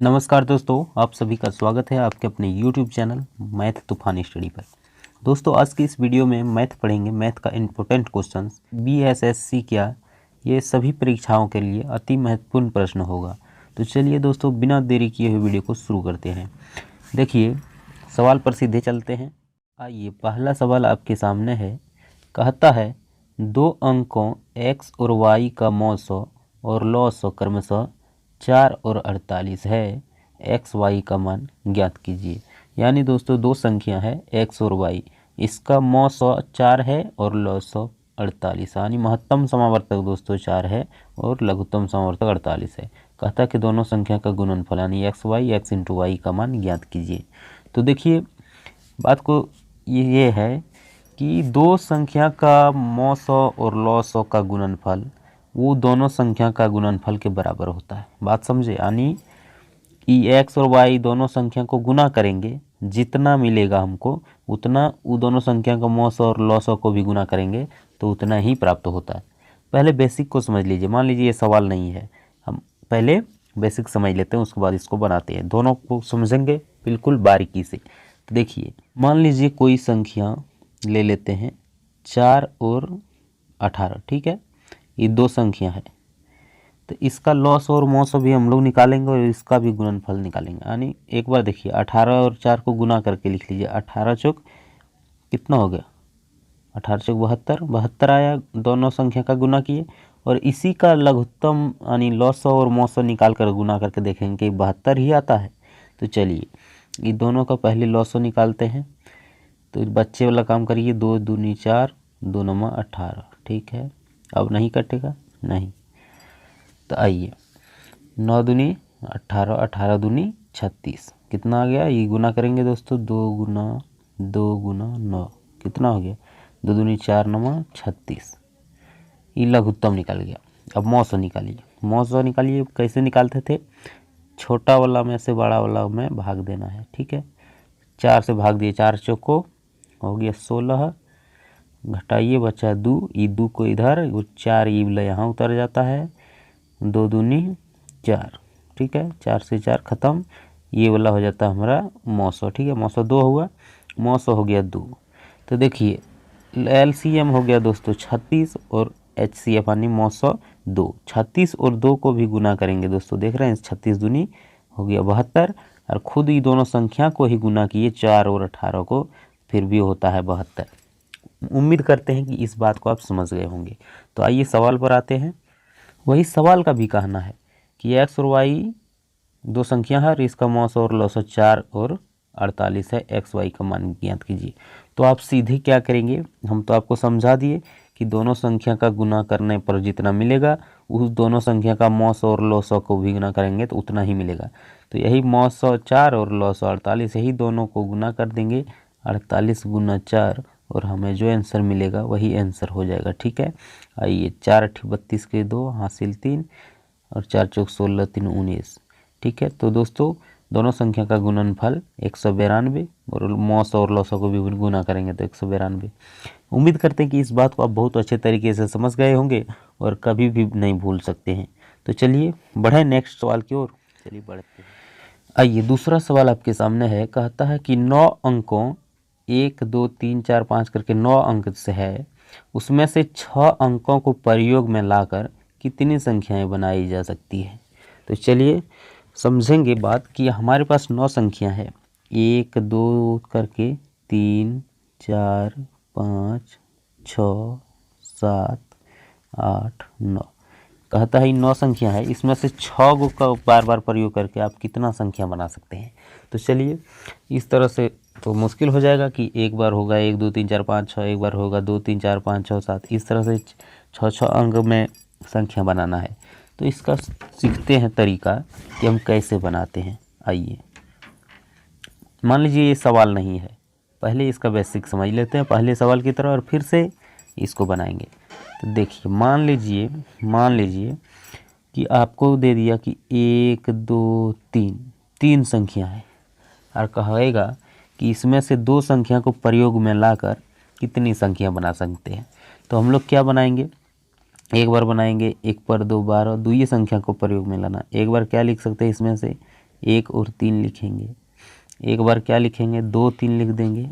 नमस्कार दोस्तों, आप सभी का स्वागत है आपके अपने YouTube चैनल मैथ तूफान स्टडी पर। दोस्तों, आज की इस वीडियो में मैथ पढ़ेंगे। मैथ का इम्पोर्टेंट क्वेश्चंस BSSC क्या, ये सभी परीक्षाओं के लिए अति महत्वपूर्ण प्रश्न होगा। तो चलिए दोस्तों, बिना देरी किए हुए वीडियो को शुरू करते हैं। देखिए, सवाल पर सीधे चलते हैं। आइए, पहला सवाल आपके सामने है। कहता है 2 अंकों x और y का मौसो और लॉसो क्रमशः 4 और 48 है। एक्स वाई का मान ज्ञात कीजिए। यानी दोस्तों, दो संख्या है x और y, इसका मौसो 4 है और लॉसो 48। यानी महत्तम समावर्तक दोस्तों 4 है और लघुत्तम समावर्तक 48 है। कहता है कि दोनों संख्या का गुणनफल यानी X Y X into Y का मान ज्ञात कीजिए। तो देखिए, बात को ये है कि दो संख्या का मौसो और लॉसो का गुणनफल वो दोनों संख्या का गुणनफल के बराबर होता है। बात समझे? यानी एक्स और वाई दोनों संख्या को गुना करेंगे, जितना मिलेगा हमको उतना वो दोनों संख्या का मौसो और लॉसो को भी गुना करेंगे तो उतना ही प्राप्त होता है। पहले बेसिक को समझ लीजिए। मान लीजिए ये सवाल नहीं है, हम पहले बेसिक समझ लेते हैं, उसके बाद इसको बनाते हैं। दोनों को समझेंगे बिल्कुल बारीकी से। तो देखिए, मान लीजिए कोई संख्या ले लेते हैं 4 और 18, ठीक है। ये दो संख्या है, तो इसका लॉस और मौसो भी हम लोग निकालेंगे और इसका भी गुणनफल निकालेंगे। यानी एक बार देखिए, 18 और 4 को गुना करके लिख लीजिए। 18 चौक कितना हो गया? 18 चौक 72, 72 आया। दोनों संख्या का गुना किए और इसी का लघुत्तम यानी लॉस और मौसो निकाल कर गुना करके देखेंगे कि 72 ही आता है। तो चलिए, ये दोनों का पहले लॉसो निकालते हैं। तो बच्चे वाला काम करिए। 2 दूनी 4, 2 नमा 18, ठीक है। अब नहीं कटेगा, नहीं। तो आइए, 9 दूनी 18, 18 दूनी 36, कितना आ गया? ये गुना करेंगे दोस्तों। 2 गुना 9 कितना हो गया? 2 दूनी 4 नमा 36। ये लघुत्तम निकल गया। अब मौसो निकालिए। मौसो निकालिए, कैसे निकालते थे? छोटा वाला में से बड़ा वाला में भाग देना है, ठीक है। 4 से भाग दिए, 4 चौको हो गया 16, घटाइए बचा 2। ई 2 को इधर, वो 4 ई यहाँ उतर जाता है। 2 दूनी 4, ठीक है। 4 से 4 खत्म। ये वाला हो जाता है हमारा मौसो, ठीक है। मौसो 2 हुआ, मौसो हो गया 2। तो देखिए, LCM हो गया दोस्तों 36 और HCF यानी मौसो 2। 36 और 2 को भी गुना करेंगे दोस्तों, देख रहे हैं। 36 दूनी हो गया 72 और खुद ही दोनों संख्या को ही गुना किए 4 और 18 को, फिर भी होता है 72। उम्मीद करते हैं कि इस बात को आप समझ गए होंगे। तो आइए सवाल पर आते हैं। वही सवाल का भी कहना है कि एक्स और वाई दो संख्या है और इसका मौसो और लॉसो 4 और 48 है। एक्स वाई का मान ज्ञात कीजिए। तो आप सीधे क्या करेंगे? हम तो आपको समझा दिए कि दोनों संख्या का गुना करने पर जितना मिलेगा उस दोनों संख्या का मौसो और लॉसो को भी गुना करेंगे तो उतना ही मिलेगा। तो यही मौसो 4 और लॉसो 48, यही दोनों को गुना कर देंगे। 48 गुना 4 और हमें जो आंसर मिलेगा वही आंसर हो जाएगा, ठीक है। आइए, 4 8 32 के 2 हासिल 3 और 4 चौक 16 3 19, ठीक है। तो दोस्तों, दोनों संख्या का गुणनफल 192 और मौसो और लॉसो को भी गुना करेंगे तो 192। उम्मीद करते हैं कि इस बात को आप बहुत अच्छे तरीके से समझ गए होंगे और कभी भी नहीं भूल सकते हैं। तो चलिए बढ़े नेक्स्ट सवाल की ओर। चलिए बढ़ते हैं। आइए, दूसरा सवाल आपके सामने है। कहता है कि 9 अंकों 1 2 3 4 5 करके 9 अंक से है, उसमें से 6 अंकों को प्रयोग में लाकर कितनी संख्याएं बनाई जा सकती है। तो चलिए समझेंगे बात कि हमारे पास 9 संख्या है। 1 2 करके 3 4 5 6 7 8 9। कहता है 9 संख्या है, इसमें से 6 गो का बार बार प्रयोग करके आप कितना संख्या बना सकते हैं। तो चलिए, इस तरह से तो मुश्किल हो जाएगा कि एक बार होगा 1 2 3 4 5 6, एक बार होगा 2 3 4 5 6 7, इस तरह से 6 अंक में संख्या बनाना है। तो इसका सीखते हैं तरीका कि हम कैसे बनाते हैं। आइए, मान लीजिए ये सवाल नहीं है, पहले इसका बेसिक समझ लेते हैं पहले सवाल की तरह और फिर से इसको बनाएंगे। तो देखिए, मान लीजिए कि आपको दे दिया कि 1 2 3 3 संख्या है और कहेगा कि इसमें से 2 संख्या को प्रयोग में लाकर कितनी संख्या बना सकते हैं। तो हम लोग क्या बनाएंगे? एक बार बनाएंगे 1 पर 2 12, दुइये संख्या को प्रयोग में लाना। एक बार क्या लिख सकते हैं इसमें से 1 और 3 लिखेंगे। एक बार क्या लिखेंगे, 2 3 लिख देंगे।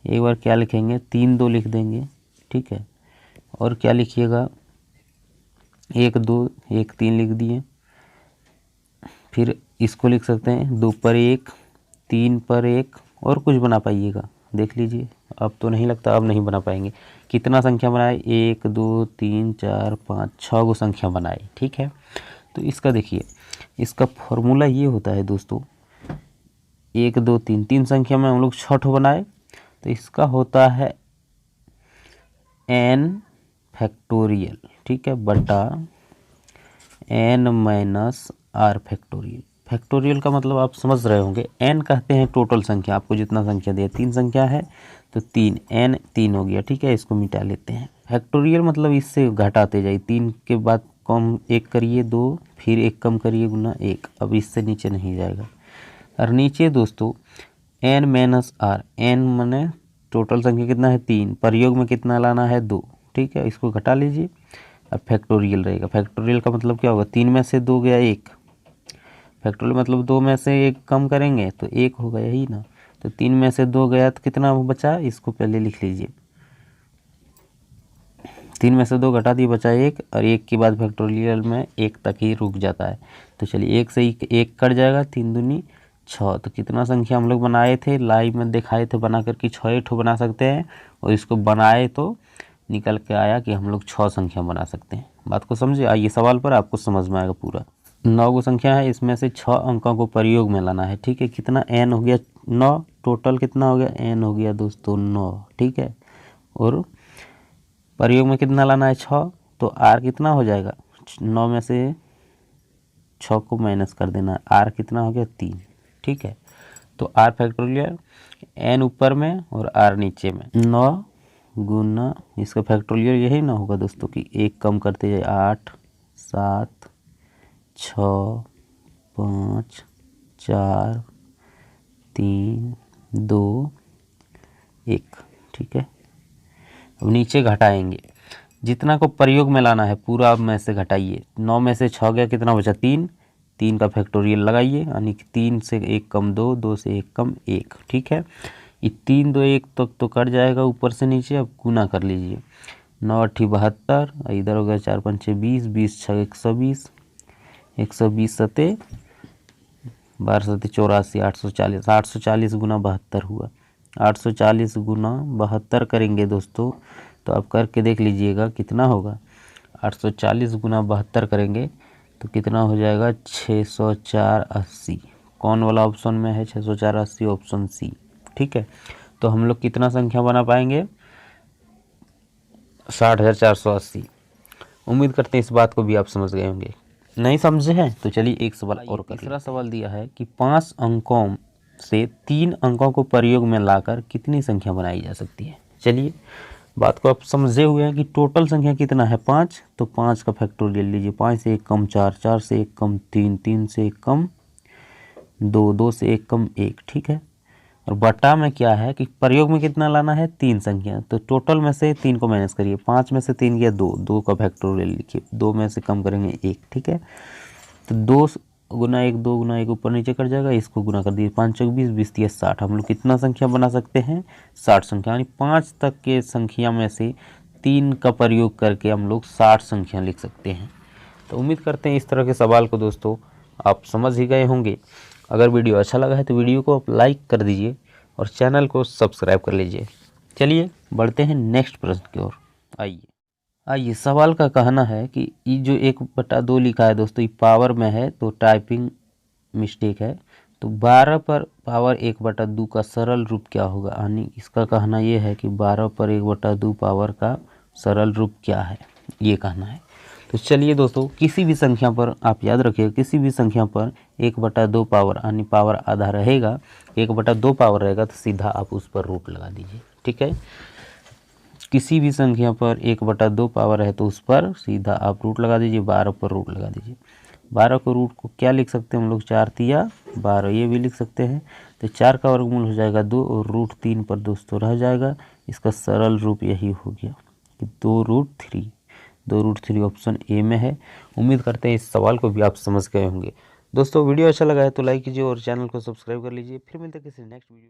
एक बार क्या लिखेंगे, 3 2 लिख देंगे। ठीक है, और क्या लिखिएगा, 1 2 1 3 लिख दिए। फिर इसको लिख सकते हैं 2 पर 1, 3 पर 1, और कुछ बना पाइएगा, देख लीजिए। अब तो नहीं लगता, अब नहीं बना पाएंगे। कितना संख्या बनाए, 1 2 3 4 5 6 गो संख्या बनाए। ठीक है, तो इसका देखिए, इसका फॉर्मूला ये होता है दोस्तों, 1 2 3 3 संख्या में हम लोग 6 ठो बनाए, तो इसका होता है n फैक्टोरियल। ठीक है, बटा n minus R factorial. Factorial का मतलब आप समझ रहे होंगे, n कहते हैं टोटल संख्या, आपको जितना संख्या दिया, 3 संख्या है तो 3, n 3 हो गया। ठीक है, इसको मिटा लेते हैं। फैक्टोरियल मतलब इससे घटाते जाइए, 3 के बाद कम 1 करिए 2, फिर 1 कम करिए गुना 1, अब इससे नीचे नहीं जाएगा। और नीचे दोस्तों n माइनस आर, n माने टोटल संख्या कितना है 3, प्रयोग में कितना लाना है 2। ठीक है, इसको घटा लीजिए, अब फैक्टोरियल रहेगा। फैक्टोरियल का मतलब क्या होगा, 3 में से 2 गया 1, फैक्टोरियल मतलब 2 में से 1 कम करेंगे तो 1 होगा, यही ना। तो 3 में से 2 गया तो कितना बचा, इसको पहले लिख लीजिए। 3 में से 2 घटा दिए, बचा 1, और 1 के बाद फैक्टोरियल में 1 तक ही रुक जाता है। तो चलिए 1 से 1 कट जाएगा, 3 दूनी 6। तो कितना संख्या हम लोग बनाए थे, लाइव में दिखाए थे बना करके, 6 ठो बना सकते हैं। और इसको बनाए तो निकल के आया कि हम लोग 6 संख्या बना सकते हैं। बात को समझे, आइए सवाल पर, आपको समझ में आएगा पूरा। 9 गो संख्या है, इसमें से 6 अंकों को प्रयोग में लाना है। ठीक है, कितना n हो गया 9, टोटल कितना हो गया, n हो गया दोस्तों 9। ठीक है, और प्रयोग में कितना लाना है 6, तो r कितना हो जाएगा, 9 में से 6 को माइनस कर देना, r कितना हो गया 3। ठीक है, तो r फैक्टोरियल n ऊपर में और r नीचे में, 9 गुना इसका फैक्टोरियल यही ना होगा दोस्तों कि 1 कम करते जाए, 8 7 6 5 4 3 2 1। ठीक है, अब नीचे घटाएंगे, जितना को प्रयोग में लाना है पूरा में से घटाइए। 9 में से 6 गया, कितना बचा 3, 3 का फैक्टोरियल लगाइए, यानी कि 3 से 1 कम 2, 2 से 1 कम 1। ठीक है, ये 3 2 1 तक तो कट जाएगा ऊपर से नीचे। अब गुना कर लीजिए, 9 8 72, इधर हो गया 4 5 6 20, 20 6 120, 120 सते 12 सते 84, 840, 840 गुना 72 हुआ। 840 गुना 72 करेंगे दोस्तों, तो आप करके देख लीजिएगा कितना होगा। 840 गुना 72 करेंगे तो कितना हो जाएगा, 604 80। कौन वाला ऑप्शन में है, 604 80, ऑप्शन सी। ठीक है, तो हम लोग कितना संख्या बना पाएंगे, 60,480। उम्मीद करते हैं इस बात को भी आप समझ गए होंगे। नहीं समझे हैं तो चलिए एक सवाल और कर। तीसरा सवाल दिया है कि 5 अंकों से 3 अंकों को प्रयोग में लाकर कितनी संख्या बनाई जा सकती है। चलिए बात को आप समझे हुए हैं कि टोटल संख्या कितना है 5, तो 5 का फैक्टोरियल लीजिए। 5 से 1 कम 4, 4 से 1 कम 3, 3 से 1 कम 2, 2 से 1 कम 1। ठीक है, और बटा में क्या है कि प्रयोग में कितना लाना है 3 संख्या, तो टोटल में से 3 को माइनस करिए। 5 में से 3 गया 2, 2 का फैक्टोरियल लिखिए, 2 में से कम करेंगे 1। ठीक है, तो 2 गुना 1, 2 गुना 1 ऊपर नीचे कर जाएगा, इसको गुना कर दीजिए। 5 चौक 20, 20 30 60। हम लोग कितना संख्या बना सकते हैं, 60 संख्या, यानी 5 तक के संख्या में से 3 का प्रयोग करके हम लोग 60 संख्या लिख सकते हैं। तो उम्मीद करते हैं इस तरह के सवाल को दोस्तों आप समझ ही गए होंगे। अगर वीडियो अच्छा लगा है तो वीडियो को आप लाइक कर दीजिए और चैनल को सब्सक्राइब कर लीजिए। चलिए बढ़ते हैं नेक्स्ट प्रश्न की ओर। आइए सवाल का कहना है कि ये जो 1/2 लिखा है दोस्तों, ये पावर में है तो टाइपिंग मिस्टेक है। तो 12 पर पावर 1/2 का सरल रूप क्या होगा, यानी इसका कहना ये है कि 12 पर 1/2 पावर का सरल रूप क्या है, ये कहना है। तो चलिए दोस्तों, किसी भी संख्या पर आप याद रखिए, किसी भी संख्या पर 1/2 पावर यानी पावर आधा रहेगा, 1/2 पावर रहेगा तो सीधा आप उस पर रूट लगा दीजिए। ठीक है, किसी भी संख्या पर 1/2 पावर है तो उस पर सीधा आप रूट लगा दीजिए। 12 पर रूट लगा दीजिए। 12 को रूट को क्या लिख सकते हैं हम लोग, 4 तिया 12, ये भी लिख सकते हैं। तो 4 का वर्गमूल हो जाएगा 2 और रूट 3 पर दोस्तों रह जाएगा। इसका सरल रूप यही हो गया कि 2√3। 2√3 ऑप्शन ए में है। उम्मीद करते हैं इस सवाल को भी आप समझ गए होंगे। दोस्तों वीडियो अच्छा लगा है तो लाइक कीजिए और चैनल को सब्सक्राइब कर लीजिए। फिर मिलते हैं किसी नेक्स्ट वीडियो में।